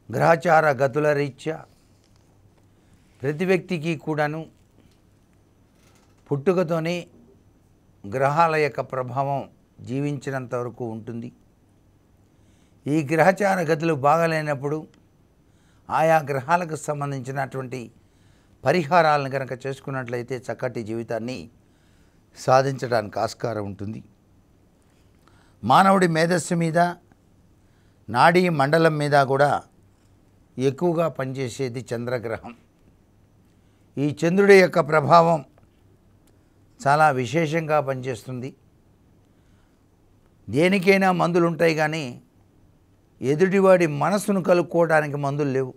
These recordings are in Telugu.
గ్రహచార గతుల రీత్యా ప్రతి వ్యక్తికి కూడాను పుట్టుకతోనే గ్రహాల యొక్క ప్రభావం జీవించినంత వరకు ఉంటుంది. ఈ గ్రహచార గతులు బాగాలేనప్పుడు ఆయా గ్రహాలకు సంబంధించినటువంటి పరిహారాలను కనుక చేసుకున్నట్లయితే చక్కటి జీవితాన్ని సాధించడానికి ఆస్కారం ఉంటుంది. మానవుడి మేధస్సు మీద, నాడీ మండలం మీద కూడా ఎక్కువగా పనిచేసేది చంద్రగ్రహం. ఈ చంద్రుడి యొక్క ప్రభావం చాలా విశేషంగా పనిచేస్తుంది. దేనికైనా మందులు ఉంటాయి కానీ ఎదుటివాడి మనసును కలుపుకోవడానికి మందులు లేవు.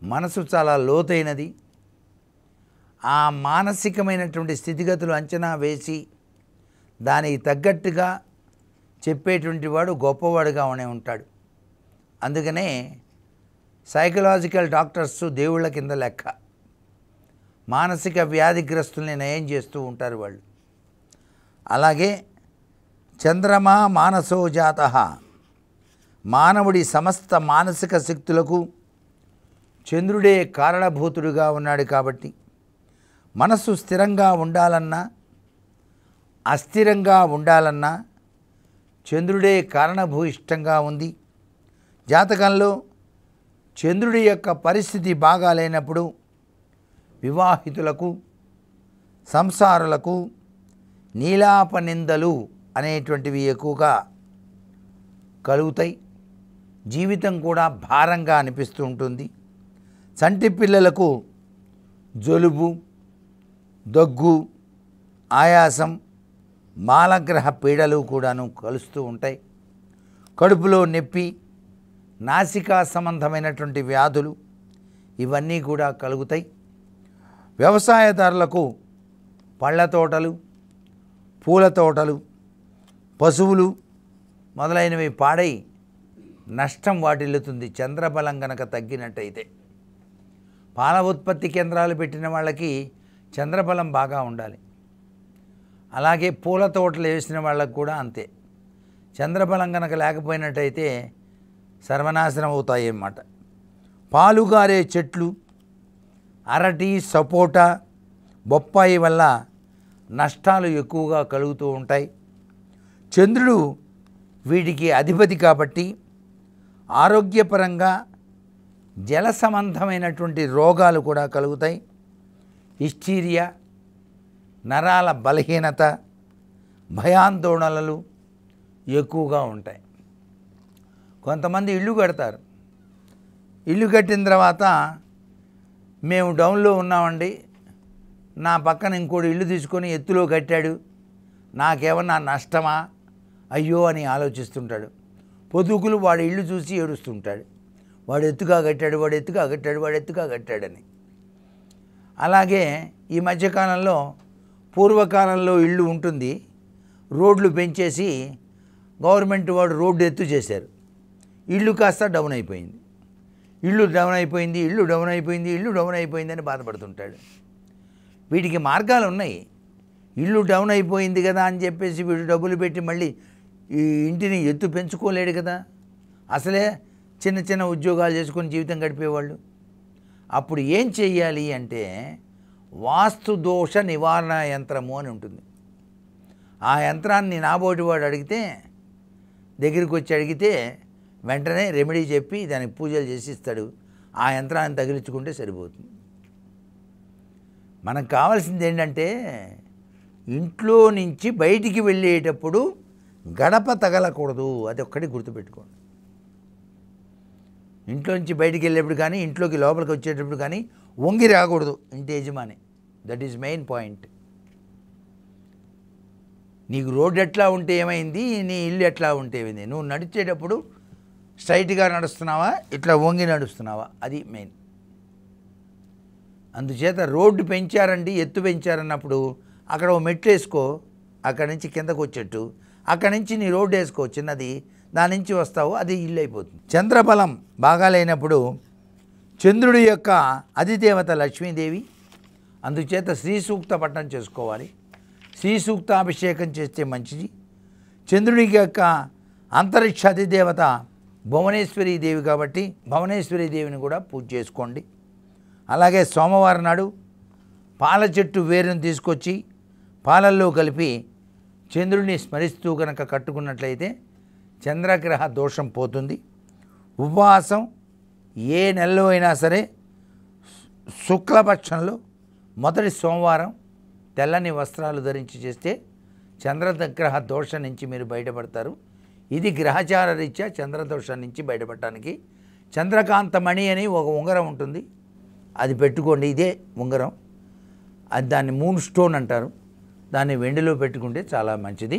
మనసు చాలా లోతైనది. ఆ మానసికమైనటువంటి స్థితిగతులు అంచనా వేసి దానికి తగ్గట్టుగా చెప్పేటువంటి వాడు గొప్పవాడుగా ఉంటాడు. అందుకనే సైకలాజికల్ డాక్టర్స్ దేవుళ్ళ కింద లెక్క. మానసిక వ్యాధిగ్రస్తుల్ని నయం చేస్తూ ఉంటారు వాళ్ళు. అలాగే చంద్రమా మానసో జాతః, మానవుడి సమస్త మానసిక శక్తులకు చంద్రుడే కారణభూతుడుగా ఉన్నాడు. కాబట్టి మనస్సు స్థిరంగా ఉండాలన్నా అస్థిరంగా ఉండాలన్నా చంద్రుడే కారణభూయిష్టంగా ఉంది. జాతకంలో చంద్రుడి యొక్క పరిస్థితి బాగాలేనప్పుడు వివాహితులకు, సంసారులకు నీలాపనిందలు అనేటువంటివి ఎక్కువగా కలుగుతాయి. జీవితం కూడా భారంగా అనిపిస్తూ ఉంటుంది. చంటి పిల్లలకు జలుబు, దగ్గు, ఆయాసం, మాలగ్రహ పీడలు కూడాను కలుస్తూ ఉంటాయి. కడుపులో నొప్పి, నాసికా సంబంధమైనటువంటి వ్యాధులు ఇవన్నీ కూడా కలుగుతాయి. వ్యవసాయదారులకు పళ్ళ తోటలు, పూల తోటలు, పశువులు మొదలైనవి పాడై నష్టం వాటిల్లుతుంది చంద్రబలం కనుక తగ్గినట్టయితే. పాల ఉత్పత్తి కేంద్రాలు పెట్టిన వాళ్ళకి చంద్రబలం బాగా ఉండాలి. అలాగే పూల తోటలు వేసిన వాళ్ళకు కూడా అంతే. చంద్రబలం కనుక లేకపోయినట్టయితే సర్వనాశనం అవుతాయి అన్నమాట. పాలుగారే చెట్లు, అరటి, సపోటా, బొప్పాయి వల్ల నష్టాలు ఎక్కువగా కలుగుతూ ఉంటాయి. చంద్రుడు వీటికి అధిపతి కాబట్టి ఆరోగ్యపరంగా జల సంబంధమైనటువంటి రోగాలు కూడా కలుగుతాయి. హిస్టీరియా, నరాల బలహీనత, భయాందోళనలు ఎక్కువగా ఉంటాయి. కొంతమంది ఇల్లు కడతారు. ఇల్లు కట్టిన తర్వాత మేము డౌన్లో ఉన్నామండి, నా పక్కన ఇంకోటి ఇల్లు తీసుకొని ఎత్తులో కట్టాడు, నాకేమన్నా నష్టమా అయ్యో అని ఆలోచిస్తుంటాడు. పొదుగులు వాడి ఇల్లు చూసి ఏడుస్తుంటాడు. వాడు ఎత్తుగా కట్టాడు, వాడు ఎత్తుగా కట్టాడు, వాడు ఎత్తుగా కట్టాడని. అలాగే ఈ మధ్యకాలంలో, పూర్వకాలంలో ఇల్లు ఉంటుంది, రోడ్లు పెంచేసి గవర్నమెంట్ వాడు రోడ్డు ఎత్తు చేశారు. ఇల్లు కాస్త డౌన్ అయిపోయింది. ఇల్లు డౌన్ అయిపోయింది, ఇల్లు డౌన్ అయిపోయింది, ఇల్లు డౌన్ అయిపోయిందని బాధపడుతుంటాడు. వీటికి మార్గాలు ఉన్నాయి. ఇల్లు డౌన్ అయిపోయింది కదా అని చెప్పేసి వీడు డబ్బులు పెట్టి మళ్ళీ ఈ ఇంటిని ఎత్తు పెంచుకోలేడు కదా. అసలే చిన్న చిన్న ఉద్యోగాలు చేసుకొని జీవితం గడిపేవాళ్ళు. అప్పుడు ఏం చెయ్యాలి అంటే వాస్తు దోష నివారణ యంత్రము అని ఉంటుంది. ఆ యంత్రాన్ని నాబోటి వాడు అడిగితే, దగ్గరికి వచ్చి అడిగితే వెంటనే రెమెడీ చెప్పి దానికి పూజలు చేసి ఇస్తాడు. ఆ యంత్రాన్ని తగిలించుకుంటే సరిపోతుంది. మనకు కావాల్సింది ఏంటంటే ఇంట్లో నుంచి బయటికి వెళ్ళేటప్పుడు గడప తగలకూడదు. అది ఒక్కటి గుర్తుపెట్టుకోండి. ఇంట్లో నుంచి బయటికి వెళ్ళేప్పుడు కానీ, ఇంట్లోకి లోపలికి వచ్చేటప్పుడు కానీ వంగి రాకూడదు ఇంటి యజమాని. That is main point. నీకు రోడ్డు ఎట్లా ఉంటే ఏమైంది, నీ ఇల్లు ఎట్లా ఉంటే ఏమైంది. నువ్వు నడిచేటప్పుడు స్ట్రైట్గా నడుస్తున్నావా, ఇట్లా వంగి నడుస్తున్నావా, అది మెయిన్. అందుచేత రోడ్డు పెంచారండి, ఎత్తు పెంచారన్నప్పుడు అక్కడ ఓ మెట్లు వేసుకో, అక్కడి నుంచి కిందకు వచ్చేట్టు, అక్కడి నుంచి నీ రోడ్డు వేసుకో చిన్నది, దాని నుంచి వస్తావు, అది ఇల్లు అయిపోతుంది. చంద్రబలం బాగాలేనప్పుడు చంద్రుడి యొక్క అధిదేవత లక్ష్మీదేవి. అందుచేత శ్రీ సూక్త పఠనం చేసుకోవాలి. శ్రీ సూక్తాభిషేకం చేస్తే మంచిది. చంద్రుడి యొక్క అంతరిక్ష అధిదేవత భువనేశ్వరీ దేవి కాబట్టి భువనేశ్వరీ దేవిని కూడా పూజ చేసుకోండి. అలాగే సోమవారం నాడు పాల చెట్టు వేరును తీసుకొచ్చి పాలల్లో కలిపి చంద్రుడిని స్మరిస్తూ కనుక కట్టుకున్నట్లయితే చంద్రగ్రహ దోషం పోతుంది. ఉపవాసం ఏ నెలలో అయినా సరే శుక్లపక్షంలో మొదటి సోమవారం తెల్లని వస్త్రాలు ధరించి చేస్తే చంద్రగ్రహ దోషం నుంచి మీరు బయటపడతారు. ఇది గ్రహచార రీత్యా చంద్రదోషం నుంచి బయటపడటానికి చంద్రకాంతమణి అని ఒక ఉంగరం ఉంటుంది, అది పెట్టుకోండి. ఇదే ఉంగరం, అది దాన్ని మూన్ స్టోన్ అంటారు. దాన్ని వెండిలో పెట్టుకుంటే చాలా మంచిది.